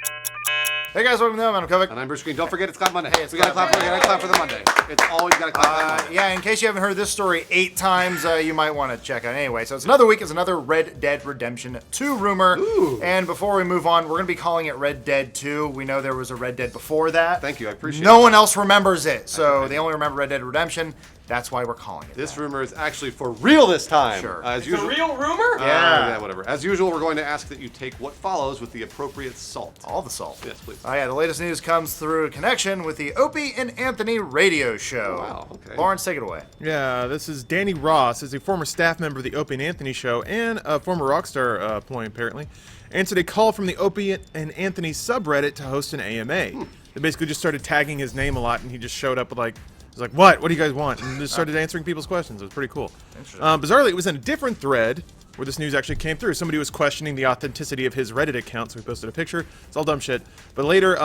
Hey guys, welcome to the I'm Kovic. And I'm Bruce Greene. Don't forget, it's Clap Monday. Hey, it's we gotta clap for the Monday. It's always gotta clap for Monday. Yeah, in case you haven't heard this story 8 times, you might want to check out anyway. So it's another week. It's another Red Dead Redemption 2 rumor. Ooh. And before we move on, we're going to be calling it Red Dead 2. We know there was a Red Dead before that. Thank you, I appreciate it. No one else remembers it, so they only remember Red Dead Redemption. That's why we're calling it This that. rumor is actually for real this time. Sure. As It's usual. a real rumor? Yeah. Yeah, whatever. As usual, we're going to ask that you take what follows with the appropriate salt. All the salt. Yes, please. Yeah, the latest news comes through a connection with the Opie and Anthony radio show. Oh, wow, okay. Lawrence, take it away. Yeah, this is Danny Ross, is a former staff member of the Opie and Anthony show and a former Rockstar employee, apparently. Answered a call from the Opie and Anthony subreddit to host an AMA. They basically just started tagging his name a lot, and he just showed up with he's like, what? What do you guys want? And just started answering people's questions. It was pretty cool. Bizarrely, it was in a different thread where this news actually came through. Somebody was questioning the authenticity of his Reddit account, so we posted a picture. It's all dumb shit. But later,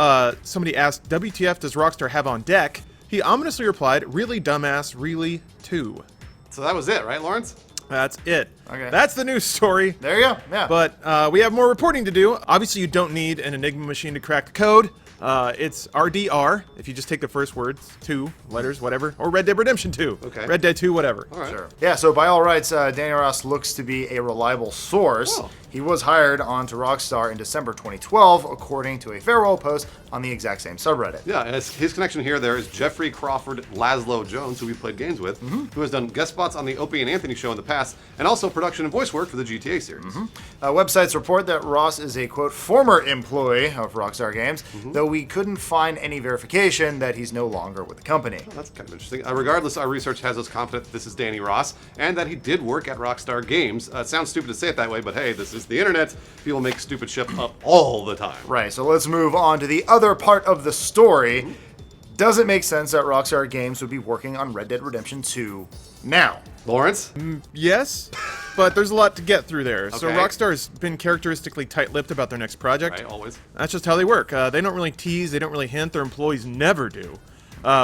somebody asked, WTF does Rockstar have on deck? He ominously replied, really dumbass, really too. So that was it, right, Lawrence? That's it. Okay. That's the news story. There you go. Yeah. But we have more reporting to do. Obviously, you don't need an Enigma machine to crack the code. It's RDR, if you just take the first words, 2 letters, whatever, or Red Dead Redemption 2. Okay. Red Dead 2, whatever. All right. Sure. Yeah, so by all rights, Danny Ross looks to be a reliable source. Oh. He was hired onto Rockstar in December 2012, according to a farewell post on the exact same subreddit. Yeah, and his connection here there is Jeffrey Crawford Laszlo Jones, who we played games with, who has done guest spots on the Opie and Anthony show in the past, and also production and voice work for the GTA series. Websites report that Ross is a, quote, former employee of Rockstar Games, though we couldn't find any verification that he's no longer with the company. That's kind of interesting. Regardless, our research has us confident that this is Danny Ross, and that he did work at Rockstar Games. It sounds stupid to say it that way, but hey, this is the internet. People make stupid shit up all the time. Right, so let's move on to the other part of the story. Does it make sense that Rockstar Games would be working on Red Dead Redemption 2 now? Lawrence? Yes, but there's a lot to get through there. So Okay. Rockstar's been characteristically tight-lipped about their next project. Right, always. That's just how they work. They don't really tease, they don't really hint, their employees never do.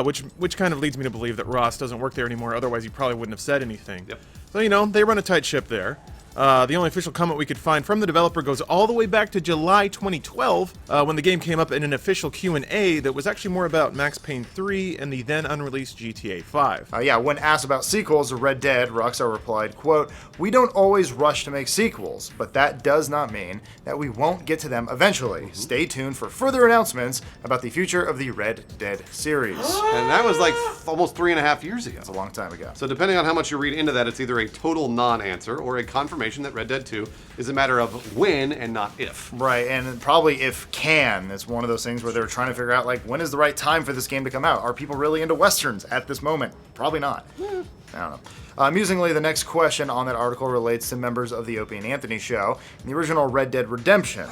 Which kind of leads me to believe that Ross doesn't work there anymore, otherwise he probably wouldn't have said anything. Yep. So, they run a tight ship there. The only official comment we could find from the developer goes all the way back to July 2012, when the game came up in an official Q&A that was actually more about Max Payne 3 and the then unreleased GTA 5. Yeah, when asked about sequels to Red Dead, Rockstar replied, quote, "We don't always rush to make sequels, but that does not mean that we won't get to them eventually. Stay tuned for further announcements about the future of the Red Dead series." And that was like almost 3.5 years ago. It's a long time ago. So depending on how much you read into that, it's either a total non-answer or a confirmation that Red Dead 2 is a matter of when and not if. Right, and probably if can, it's one of those things where they're trying to figure out, like, when is the right time for this game to come out? Are people really into Westerns at this moment? Probably not. I don't know. Amusingly, the next question on that article relates to members of the Opie and Anthony show. In the original Red Dead Redemption,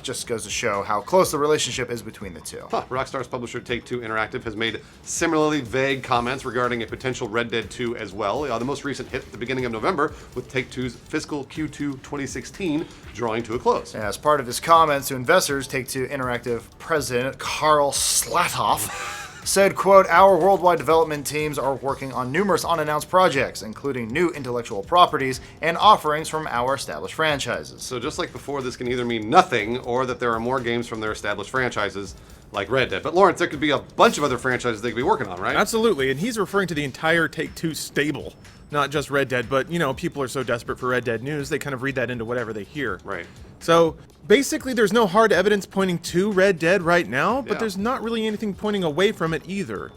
just goes to show how close the relationship is between the two. Rockstar's publisher Take-Two Interactive has made similarly vague comments regarding a potential Red Dead 2 as well. The most recent hit at the beginning of November, with Take-Two's fiscal Q2 2016 drawing to a close. As part of his comments to investors, Take-Two Interactive President Carl Slatoff said, quote, "Our worldwide development teams are working on numerous unannounced projects, including new intellectual properties and offerings from our established franchises." So just like before, this can either mean nothing or that there are more games from their established franchises like Red Dead. But Lawrence, there could be a bunch of other franchises they could be working on, right? Absolutely, and he's referring to the entire Take-Two stable, not just Red Dead, but, people are so desperate for Red Dead news, they kind of read that into whatever they hear. Right. So, basically, there's no hard evidence pointing to Red Dead right now, but Yeah. there's not really anything pointing away from it either.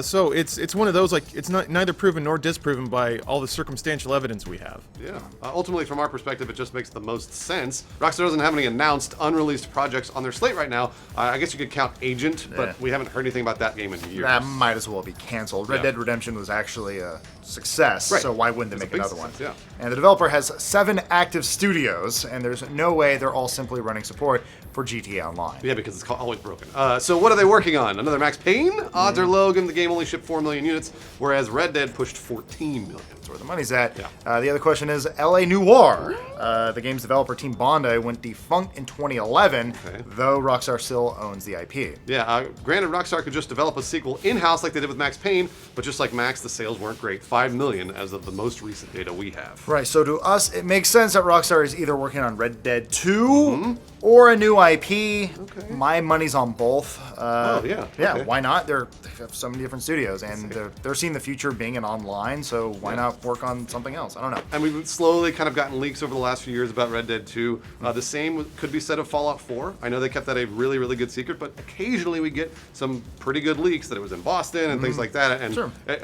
So it's one of those, it's not neither proven nor disproven by all the circumstantial evidence we have. Yeah. Ultimately, from our perspective, it just makes the most sense. Rockstar doesn't have any announced, unreleased projects on their slate right now. I guess you could count Agent, but Yeah. we haven't heard anything about that game in years. That might as well be canceled. Red Yeah. Dead Redemption was actually a success, Right. so why wouldn't they It's make a big another one? success, yeah. And the developer has 7 active studios, and there's no way they're all simply running support for GTA Online. Yeah, because it's always broken. So what are they working on? Another Max Payne? Odds are low, given the game only shipped 4 million units, whereas Red Dead pushed 14 million. That's where the money's at. Yeah. The other question is LA Noire. The game's developer Team Bondi went defunct in 2011, though Rockstar still owns the IP. Yeah, granted, Rockstar could just develop a sequel in-house like they did with Max Payne, but just like Max, the sales weren't great. 5 million as of the most recent data we have. Right, so to us, it makes sense that Rockstar is either working on Red Dead 2 or a new IP. Okay. My money's on both. Yeah. Yeah, Okay. why not? They have so many different studios, and they're seeing the future being an online, so why not work on something else? I don't know. And we've slowly kind of gotten leaks over the last few years about Red Dead 2. The same could be said of Fallout 4. I know they kept that a really, really good secret, but occasionally we get some pretty good leaks that it was in Boston and things like that, and Sure. it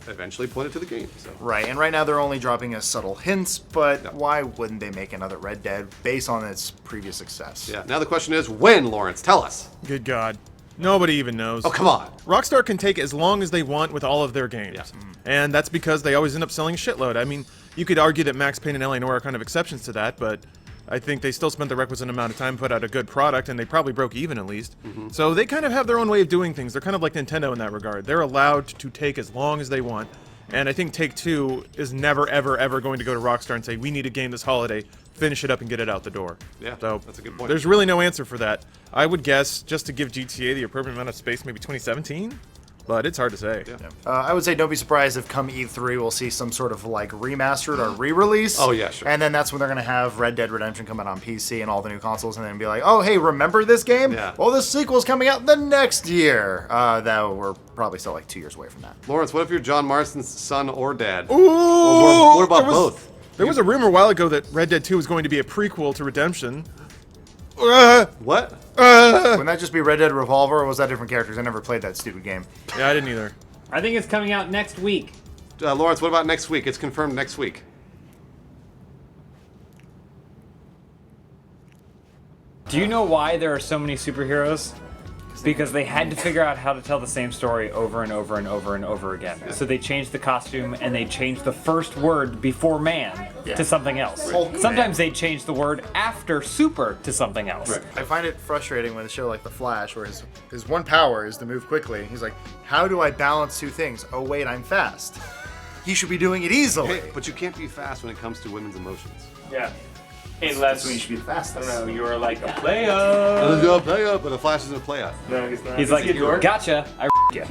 eventually pointed to the game. So. Right, and right now they're only dropping us subtle hints, but why wouldn't they make another Red Dead based on its previous success? Yeah. Now the question is, when, Lawrence? Tell us. Good God. Nobody even knows. Oh, come on. Rockstar can take as long as they want with all of their games. Yeah. And that's because they always end up selling a shitload. I mean, you could argue that Max Payne and LA Noire are kind of exceptions to that, but I think they still spent the requisite amount of time to put out a good product, and they probably broke even at least. So they kind of have their own way of doing things. They're kind of like Nintendo in that regard. They're allowed to take as long as they want. And I think Take-Two is never, ever, ever going to go to Rockstar and say, we need a game this holiday, finish it up and get it out the door. Yeah, so that's a good point. There's really no answer for that. I would guess, just to give GTA the appropriate amount of space, maybe 2017? But it's hard to say. Yeah. I would say don't be surprised if come E3 we'll see some sort of like remastered or re-release. Oh, yeah, sure. And then that's when they're going to have Red Dead Redemption come out on PC and all the new consoles, and then be like, oh, hey, remember this game? Yeah. Well, the sequel's coming out the next year. Though we're probably still like 2 years away from that. Lawrence, what if you're John Marston's son or dad? Ooh! Or what about both? There was a rumor a while ago that Red Dead 2 was going to be a prequel to Redemption. What? Wouldn't that just be Red Dead Revolver, or was that different characters? I never played that stupid game. Yeah, I didn't either. I think it's coming out next week. Lawrence, what about next week? It's confirmed next week. Do you know why there are so many superheroes? Because they had to figure out how to tell the same story over and over and over and over again. So they changed the costume and they changed the first word before man to something else. Hulk Sometimes they change the word after super to something else. Right. I find it frustrating with a show like The Flash, where his one power is to move quickly. He's like, how do I balance two things? Oh, wait, I'm fast. He should be doing it easily. Hey, but you can't be fast when it comes to women's emotions. Yeah. Unless That's when you should be the fastest. you're like a player. But a Flash isn't a player. He's like, gotcha, I you.